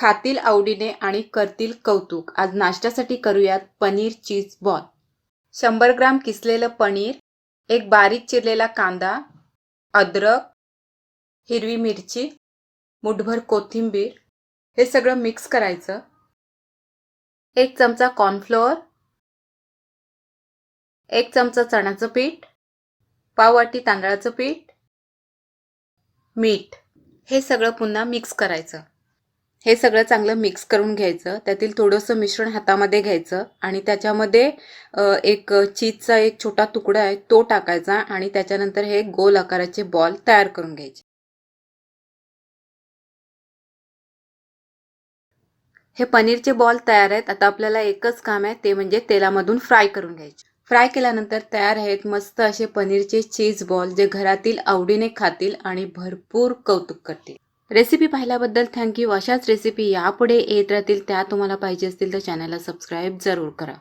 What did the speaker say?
खातील आवडीने आणि करतील कौतुक। आज नाश्त्यासाठी करूयात पनीर चीज बॉल। 100 ग्राम किसलेलं पनीर, एक बारीक चिरलेला कांदा, अद्रक, हिरवी मिरची, मुठभर कोथिंबीर हे सगळं मिक्स करायचं। 1 चमचा कॉर्नफ्लोअर, 1 चमचा चण्याचं पीठ, पाव वाटी तांदळाचं पीठ, मीठ हे सगळं पुन्हा मिक्स करायचं। हे सगळं चांगलं मिक्स करून घ्यायचं। त्यातील थोडंसं मिश्रण हातामध्ये घ्यायचं आणि त्याच्यामध्ये एक चीजचा एक छोटा तुकडा आहे तो टाकायचा आणि त्याच्यानंतर हे गोल आकाराचे बॉल तयार करून घ्यायचे। हे पनीरचे बॉल तयार आहेत। आता आपल्याला एकच काम आहे ते म्हणजे तेलामधून फ्राय करून घ्यायचे। फ्राय केल्यानंतर तयार आहेत मस्त असे पनीरचे चीज बॉल जे घरातील आवडीने खातील आणि भरपूर कौतुक करतील। रेसिपी पाहिल्याबद्दल थँक्यू। अशाच रेसिपी यापुढे येत राहतील। त्या तुम्हाला पाहिजे असतील तर चॅनलला सबस्क्राईब जरूर करा।